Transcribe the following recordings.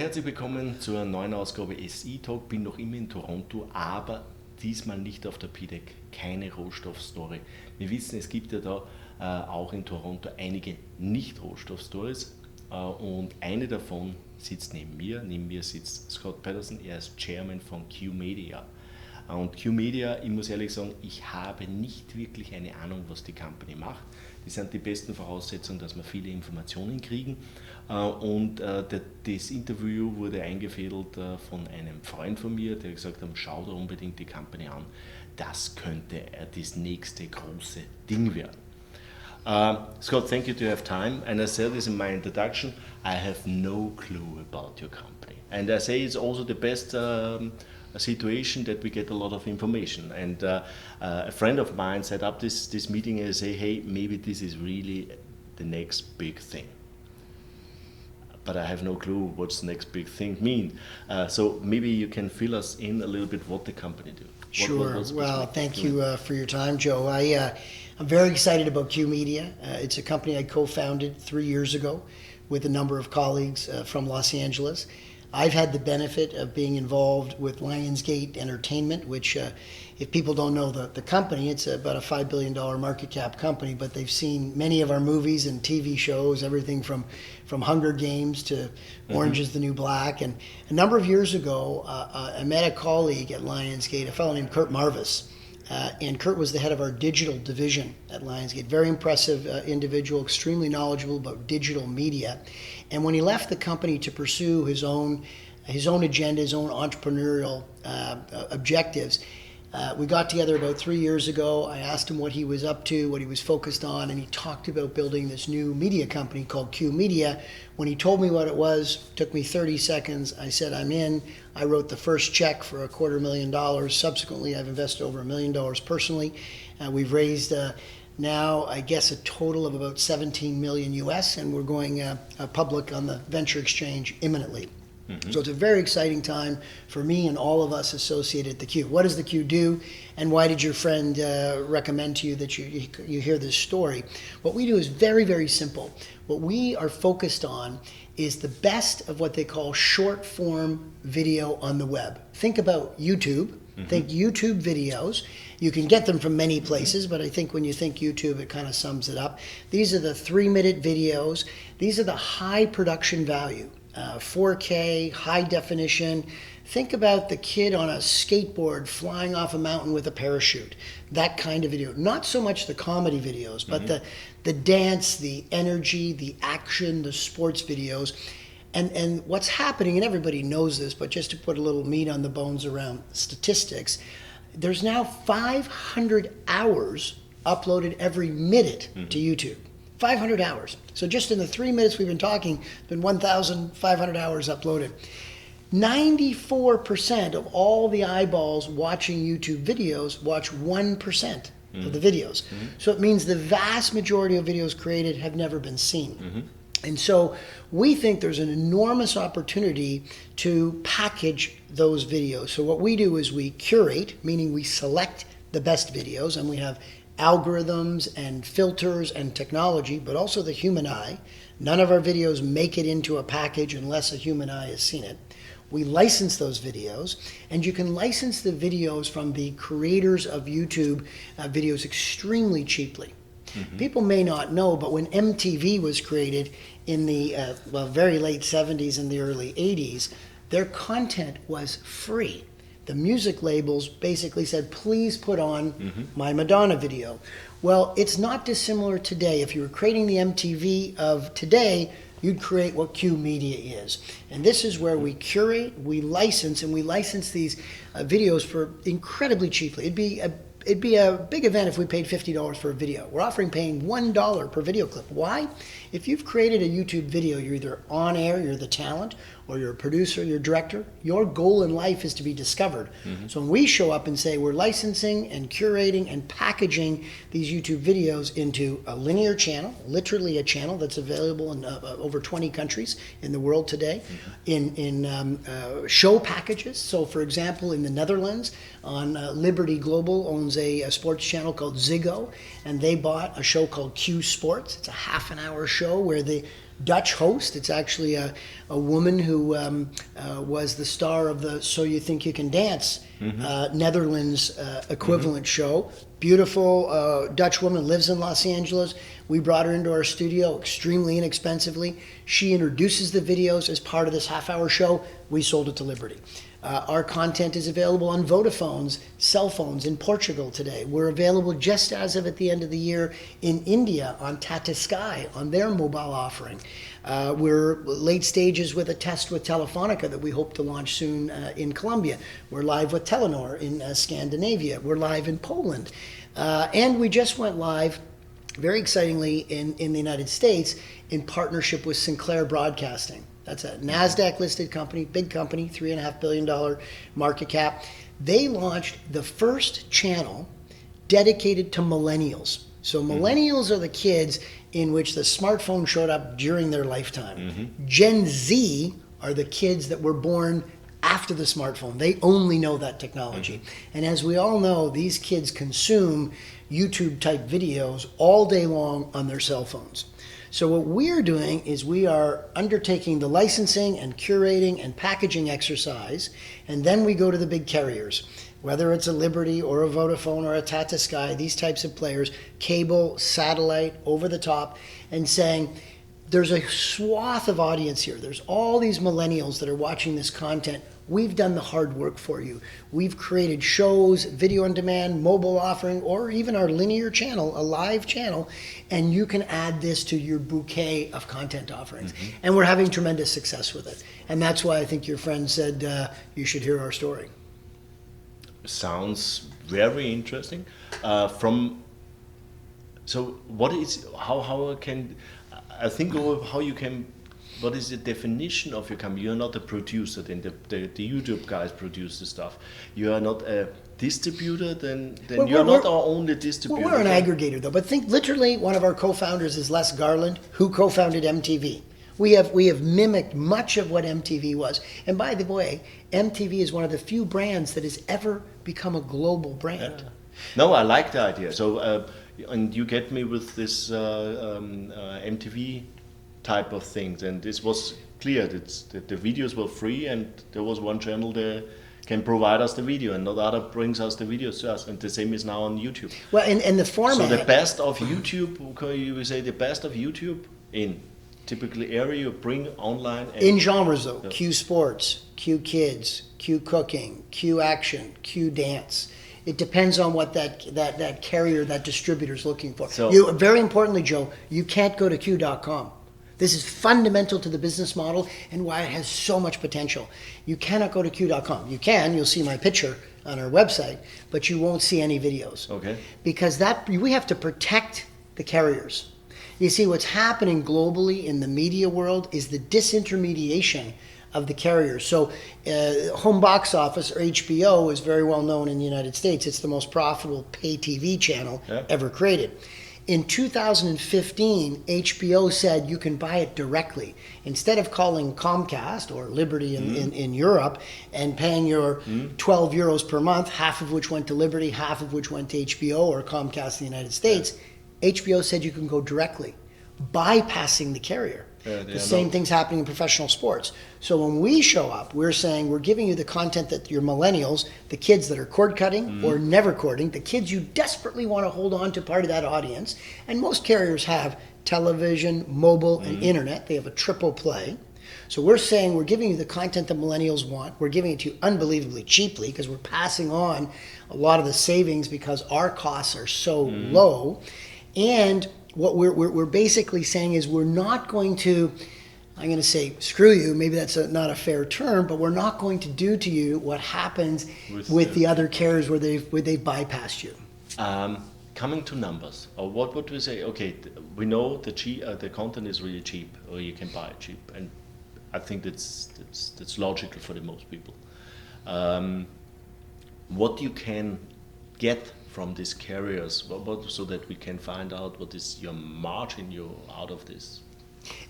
herzlich willkommen zur neuen Ausgabe SI Talk. Bin noch immer in Toronto, aber diesmal nicht auf der PDEC, keine Rohstoffstory. Wir wissen, es gibt ja da auch in Toronto einige Nicht-Rohstoff-Stories und eine davon sitzt neben mir. Neben mir sitzt Scott Paterson, er ist Chairman von Qyou Media. Und Qyou Media, ich muss ehrlich sagen, ich habe nicht wirklich eine Ahnung, was die Company macht. Die sind die besten Voraussetzungen, dass wir viele Informationen kriegen. Und das Interview wurde eingefädelt von einem Freund von mir, der gesagt hat, schau da unbedingt die Company an. Das könnte das nächste große Ding werden. Scott, thank you to have time. And I said this in my introduction, I have no clue about your company. And I say it's also the best a situation that we get a lot of information. And a friend of mine set up this meeting and say, hey, maybe this is really the next big thing. But I have no clue what's the next big thing mean. So maybe you can fill us in a little bit what the company do. Sure. Well, thank you for your time, Joe. I'm very excited about Qyou Media. It's a company I co-founded 3 years ago with a number of colleagues from Los Angeles. I've had the benefit of being involved with Lionsgate Entertainment, which if people don't know the company, it's about a $5 billion market cap company, but they've seen many of our movies and TV shows, everything from Hunger Games to Orange is the New Black. And a number of years ago, I met a colleague at Lionsgate, a fellow named Kurt Marvis. And Kurt was the head of our digital division at Lionsgate. Very impressive individual, extremely knowledgeable about digital media. And when he left the company to pursue his own agenda, his own entrepreneurial objectives, we got together about 3 years ago. I asked him what he was up to, what he was focused on, and he talked about building this new media company called Qyou Media. When he told me what it was, took me 30 seconds. I said, I'm in. I wrote the first check for $250,000. Subsequently, I've invested over $1 million personally. We've raised now, I guess, a total of about 17 million US, and we're going public on the venture exchange imminently. So it's a very exciting time for me and all of us associated at the Qyou. What does the Qyou do, and why did your friend recommend to you that you hear this story? What we do is very, very simple. What we are focused on is the best of what they call short form video on the web. Think about YouTube. Think YouTube videos. You can get them from many places, but I think when you think YouTube, it kind of sums it up. These are the 3-minute videos. These are the high production value. 4K, high definition. Think about the kid on a skateboard flying off a mountain with a parachute. That kind of video. Not so much the comedy videos, but the dance, the energy, the action, the sports videos. And what's happening, and everybody knows this, but just to put a little meat on the bones around statistics, there's now 500 hours uploaded every minute to YouTube. 500 hours. So just in the 3 minutes we've been talking, been 1,500 hours uploaded. 94% of all the eyeballs watching YouTube videos watch 1% of the videos. So it means the vast majority of videos created have never been seen. And so we think there's an enormous opportunity to package those videos. So what we do is we curate, meaning we select the best videos, and we have algorithms and filters and technology, but also the human eye. None of our videos make it into a package unless a human eye has seen it. We license those videos, and you can license the videos from the creators of YouTube videos extremely cheaply. People may not know, but when MTV was created in the very late 70s and the early 80s, their content was free. The music labels basically said, please put on my Madonna video. Well, it's not dissimilar today. If you were creating the MTV of today, you'd create what Qyou Media is. And this is where we curate, we license, and we license these videos for incredibly cheaply. It'd be a big event if we paid $50 for a video. We're offering paying $1 per video clip. Why? If you've created a YouTube video, you're either on air, you're the talent, or you're a producer, you're a director. Your goal in life is to be discovered. So when we show up and say we're licensing and curating and packaging these YouTube videos into a linear channel, literally a channel that's available in over 20 countries in the world today, in show packages. So for example, in the Netherlands, on Liberty Global owns a sports channel called Ziggo, and they bought a show called Q Sports. It's a half-an-hour show where the Dutch host. It's actually a woman who was the star of the So You Think You Can Dance Netherlands equivalent show. Beautiful Dutch woman, lives in Los Angeles. We brought her into our studio extremely inexpensively. She introduces the videos as part of this half-hour show. We sold it to Liberty. Our content is available on Vodafone's cell phones in Portugal today. We're available just as of at the end of the year in India on Tata Sky on their mobile offering. We're late stages with a test with Telefonica that we hope to launch soon in Colombia. We're live with Telenor in Scandinavia. We're live in Poland. And we just went live, very excitingly, in the United States in partnership with Sinclair Broadcasting. That's a NASDAQ-listed company, big company, $3.5 billion market cap. They launched the first channel dedicated to millennials. So millennials are the kids in which the smartphone showed up during their lifetime. Gen Z are the kids that were born after the smartphone. They only know that technology. And as we all know, these kids consume YouTube-type videos all day long on their cell phones. So what we're doing is we are undertaking the licensing and curating and packaging exercise, and then we go to the big carriers, whether it's a Liberty or a Vodafone or a Tata Sky, these types of players, cable, satellite, over the top, and saying, there's a swath of audience here. There's all these millennials that are watching this content. We've done the hard work for you. We've created shows, video on demand, mobile offering, or even our linear channel, a live channel, and you can add this to your bouquet of content offerings. And we're having tremendous success with it. And that's why I think your friend said you should hear our story. Sounds very interesting. So what is, how can, I think how you can, what is the definition of your company? You're not a producer, then the YouTube guys produce the stuff. You are not a distributor, then you're not our only distributor. We're an aggregator though, but think literally one of our co-founders is Les Garland, who co-founded MTV. We have mimicked much of what MTV was. And by the way, MTV is one of the few brands that has ever become a global brand. Yeah. No, I like the idea. So, and you get me with this MTV type of things, and this was clear that the videos were free, and there was one channel that can provide us the video, and another other brings us the videos to us, and the same is now on YouTube. Well, and the format. So the best of YouTube, you would say the best of YouTube in typically area you bring online. In genres though, yeah. Qyou Sports, Qyou Kids, Qyou Cooking, Qyou Action, Qyou Dance. It depends on what that carrier, that distributor is looking for. So, very importantly, Joe, you can't go to Qyou.com. This is fundamental to the business model and why it has so much potential. You cannot go to Qyou.com. You can, you'll see my picture on our website, but you won't see any videos. Okay. Because we have to protect the carriers. You see, what's happening globally in the media world is the disintermediation of the carriers. So home box office, or HBO, is very well known in the United States. It's the most profitable pay TV channel ever created. In 2015, HBO said you can buy it directly. Instead of calling Comcast or Liberty in Europe and paying your 12 euros per month, half of which went to Liberty, half of which went to HBO or Comcast in the United States, HBO said you can go directly, bypassing the carrier. The same thing's happening in professional sports. So when we show up, we're saying we're giving you the content that your millennials, the kids that are cord cutting or never cording, the kids you desperately want to hold on to part of that audience. And most carriers have television, mobile, and internet. They have a triple play. So we're saying we're giving you the content that millennials want. We're giving it to you unbelievably cheaply because we're passing on a lot of the savings because our costs are so low. And what we're basically saying is we're not going to, I'm going to say screw you, maybe that's not a fair term, but we're not going to do to you what happens with the other carriers where they've bypassed you. Coming to numbers, or what would we say? Okay, we know the content is really cheap, or you can buy it cheap, and I think that's logical for the most people. What you can get from these carriers, so that we can find out what is your margin out of this?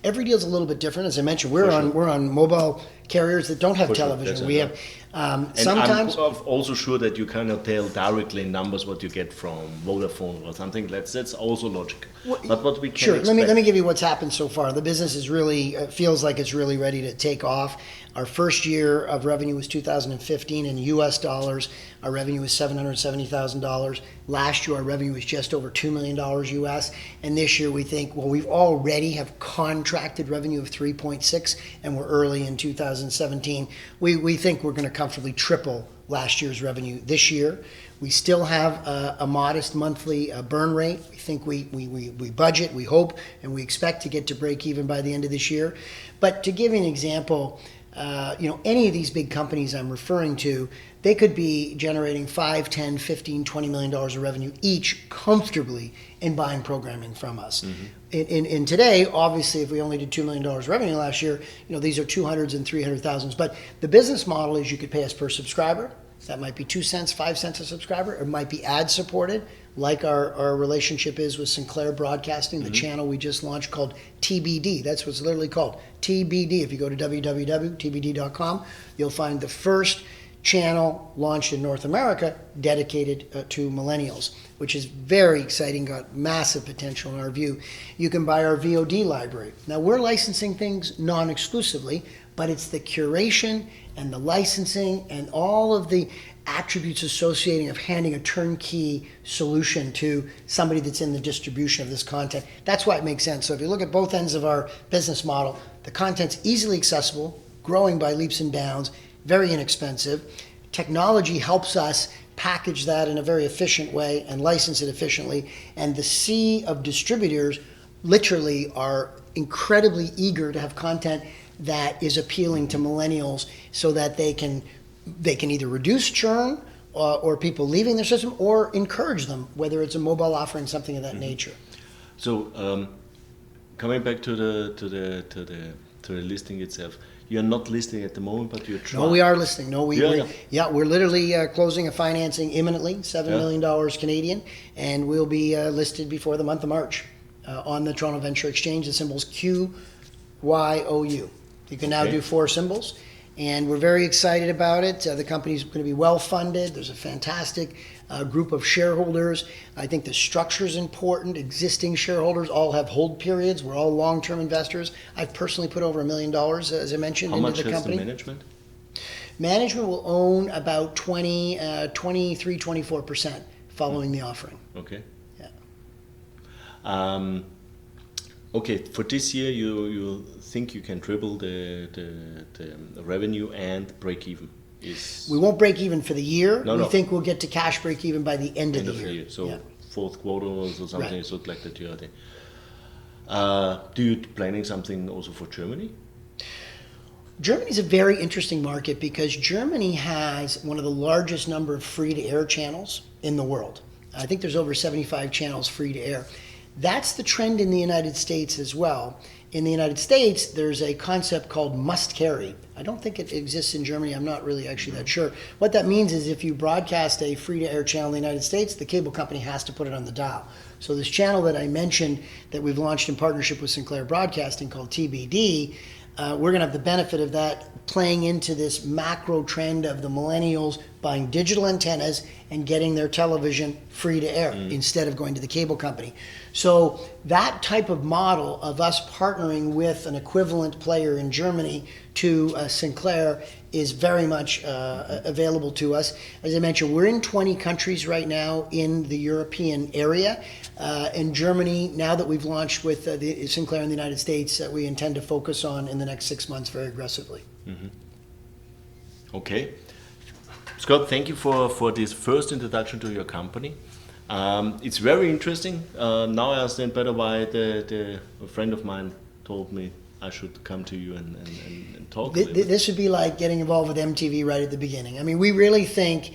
Every deal is a little bit different. As I mentioned, we're on mobile carriers that don't have For sure, television. that's We it, have And sometimes. I'm also sure that you cannot tell directly in numbers what you get from Vodafone or something. That's also logical. But what we can Sure. expect. Let me give you what's happened so far. The business is really feels like it's really ready to take off. Our first year of revenue was 2015 in U.S. dollars. Our revenue was $770,000. Last year, our revenue was just over $2 million U.S. And this year, we think, well, we've already have contracted revenue of 3.6, and we're early in 2017. We think we're going to comfortably triple last year's revenue this year. We still have a modest monthly burn rate. We think we budget, we hope, and we expect to get to break even by the end of this year. But to give you an example, any of these big companies I'm referring to, they could be generating $5, $10, $15, $20 million of revenue each comfortably in buying programming from us. Mm-hmm. In today, obviously, if we only did $2 million revenue last year, these are 200s and 300,000s. But the business model is you could pay us per subscriber. That might be 2 cents, 5 cents a subscriber. It might be ad supported, like our relationship is with Sinclair Broadcasting, the channel we just launched called TBD. That's what's literally called TBD. If you go to www.tbd.com, you'll find the first channel launched in North America dedicated to millennials, which is very exciting, got massive potential in our view. You can buy our VOD library. Now, we're licensing things non-exclusively, but it's the curation and the licensing and all of the attributes associating of handing a turnkey solution to somebody that's in the distribution of this content. That's why it makes sense. So if you look at both ends of our business model, the content's easily accessible, growing by leaps and bounds, very inexpensive. Technology helps us package that in a very efficient way and license it efficiently. And the sea of distributors literally are incredibly eager to have content that is appealing to millennials so that they can either reduce churn or people leaving their system or encourage them, whether it's a mobile offering, something of that nature. So coming back to the listing itself, you're not listing at the moment, but you're trying. No, we are listing. No, we're literally closing a financing imminently, $7 million Canadian, and we'll be listed before the month of March on the Toronto Venture Exchange. The symbol's Qyou. You can now do 4 symbols, and we're very excited about it. The company's going to be well funded. There's a fantastic group of shareholders. I think the structure is important. Existing shareholders all have hold periods. We're all long-term investors. I've personally put over $1 million, as I mentioned, into the company. How much is the management? Management will own about 23-24% following the offering. Okay. Yeah. Okay, for this year, you think you can triple the revenue and break even? We won't break even for the year. No. We think we'll get to cash break even by the end of the year. So fourth quarter or something, right. Is like that. Do you planning something also for Germany? Germany is a very interesting market because Germany has one of the largest number of free-to-air channels in the world. I think there's over 75 channels free-to-air. That's the trend in the United States as well. In the United States, there's a concept called must carry. I don't think it exists in Germany. I'm not really actually that sure. What that means is if you broadcast a free-to-air channel in the United States, the cable company has to put it on the dial. So this channel that I mentioned that we've launched in partnership with Sinclair Broadcasting called TBD, we're going to have the benefit of that playing into this macro trend of the millennials buying digital antennas and getting their television free to air instead of going to the cable company. So that type of model of us partnering with an equivalent player in Germany to Sinclair is very much available to us. As I mentioned, we're in 20 countries right now in the European area. In Germany, now that we've launched with the Sinclair in the United States, we intend to focus on in the next 6 months very aggressively. Mm-hmm. Okay. Scott, thank you for this first introduction to your company. It's very interesting. Now I understand better why a friend of mine told me I should come to you and talk. This would be like getting involved with MTV right at the beginning. I mean, we really think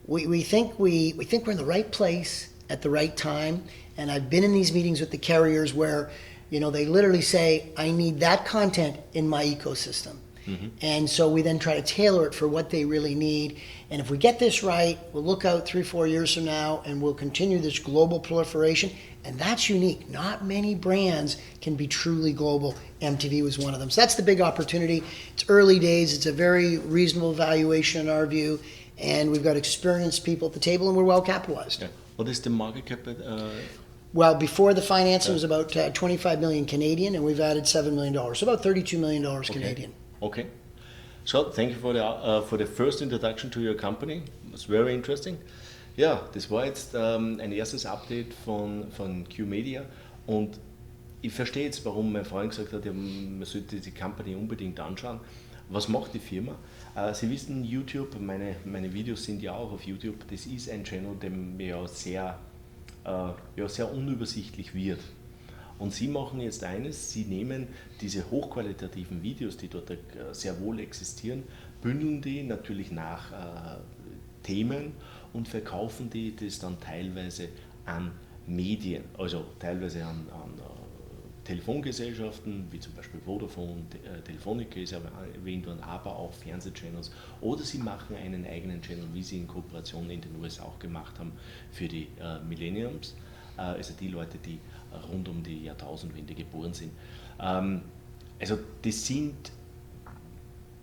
we think we're in the right place at the right time. And I've been in these meetings with the carriers where, they literally say, I need that content in my ecosystem. Mm-hmm. And so we then try to tailor it for what they really need. And if we get this right, we'll look out 3-4 years from now and we'll continue this global proliferation. And that's unique. Not many brands can be truly global. MTV was one of them. So that's the big opportunity. It's It's early days. It's a very reasonable valuation in our view, and we've got experienced people at the table, and we're well capitalized. Yeah. What is the market cap? Well, before the financing was about 25 million Canadian, and we've added $7 million, so about $32 million Canadian. Okay. So, thank you for the first introduction to your company. It's very interesting. Ja, das war jetzt ein erstes Update von Qyou Media, und ich verstehe jetzt, warum mein Freund gesagt hat, ja, man sollte die Company unbedingt anschauen. Was macht die Firma? Sie wissen, YouTube, meine Videos sind ja auch auf YouTube, das ist ein Channel, der ja sehr unübersichtlich wird. Und Sie machen jetzt eines, Sie nehmen diese hochqualitativen Videos, die dort sehr wohl existieren, bündeln die natürlich nach Themen und verkaufen die das dann teilweise an Medien, also teilweise an Telefongesellschaften, wie zum Beispiel Vodafone, Telefonica ist erwähnt worden, aber auch Fernsehchannels, oder sie machen einen eigenen Channel, wie sie in Kooperation in den USA auch gemacht haben, für die Millenniums, also die Leute, die rund um die Jahrtausendwende geboren sind. Also das sind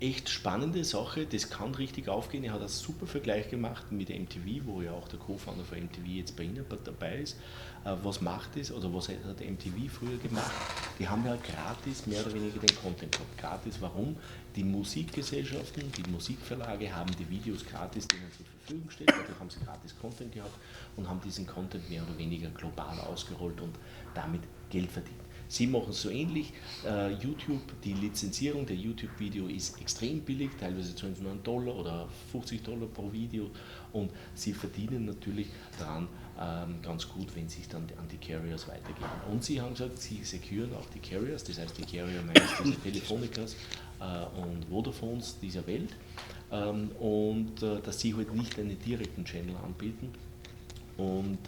echt spannende Sache, das kann richtig aufgehen. Er hat einen super Vergleich gemacht mit MTV, wo ja auch der Co-Founder von MTV jetzt bei Ihnen dabei ist. Was macht es, oder was hat MTV früher gemacht? Die haben ja gratis mehr oder weniger den Content gehabt. Gratis, warum? Die Musikgesellschaften, die Musikverlage haben die Videos gratis denen zur Verfügung gestellt, dadurch haben sie gratis Content gehabt und haben diesen Content mehr oder weniger global ausgerollt und damit Geld verdient. Sie machen es so ähnlich. YouTube, die Lizenzierung der YouTube-Video ist extrem billig, teilweise zahlen sie nur $1 oder $50 pro Video, und sie verdienen natürlich daran ganz gut, wenn sie es dann an die Carriers weitergeben. Und sie haben gesagt, sie securen auch die Carriers, das heißt die Carrier meist diese Telefonicas und Vodafones dieser Welt, und dass sie halt nicht einen direkten Channel anbieten. Und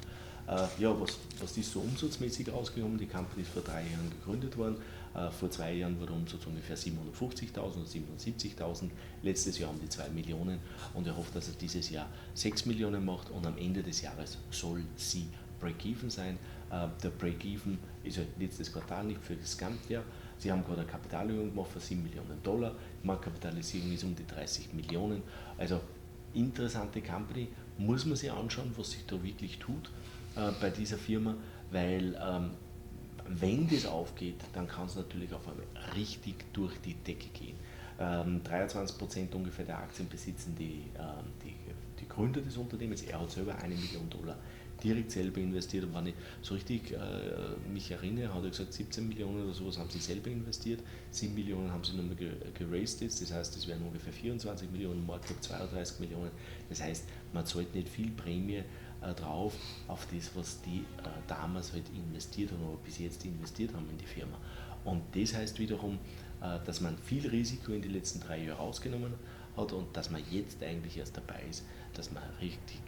was ist so umsatzmäßig rausgekommen? Die Company ist vor 3 Jahren gegründet worden. Vor 2 Jahren war der Umsatz ungefähr 750.000 oder 770.000. Letztes Jahr haben die 2 Millionen, und er hofft, dass er dieses Jahr 6 Millionen macht, und am Ende des Jahres soll sie Break-Even sein. Der Break-Even ist ja letztes Quartal nicht für das Gesamtjahr. Sie haben gerade eine Kapitalerhöhung gemacht von $7 Millionen. Die Marktkapitalisierung ist um die 30 Millionen. Also interessante Company, muss man sich anschauen, was sich da wirklich tut bei dieser Firma, weil wenn das aufgeht, dann kann es natürlich auf einmal richtig durch die Decke gehen. 23% ungefähr der Aktien besitzen die Gründer des Unternehmens. Er hat selber $1 Million direkt selber investiert, und wenn ich so richtig mich erinnere, hat er gesagt, 17 Millionen oder sowas haben sie selber investiert, 7 Millionen haben sie nochmal geraced jetzt, das heißt, es wären ungefähr 24 Millionen, Marktcap 32 Millionen, das heißt, man zahlt nicht viel Prämie drauf auf das, was die damals halt investiert haben, oder bis jetzt investiert haben in die Firma. Und das heißt wiederum, dass man viel Risiko in die letzten 3 Jahre rausgenommen hat, und dass man jetzt eigentlich erst dabei ist, dass man richtig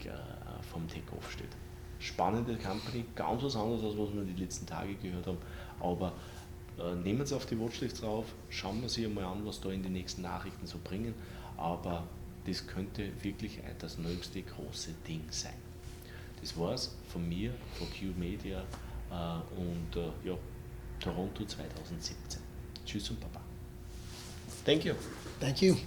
vom Take-Off steht. Spannende Company, ganz was anderes, als was wir die letzten Tage gehört haben, aber nehmen Sie auf die Watchlist drauf, schauen wir sich einmal an, was da in die nächsten Nachrichten so bringen, aber das könnte wirklich das nächste große Ding sein. Das war's von mir, von Qyou Media und Toronto 2017. Tschüss und Baba. Thank you. Thank you.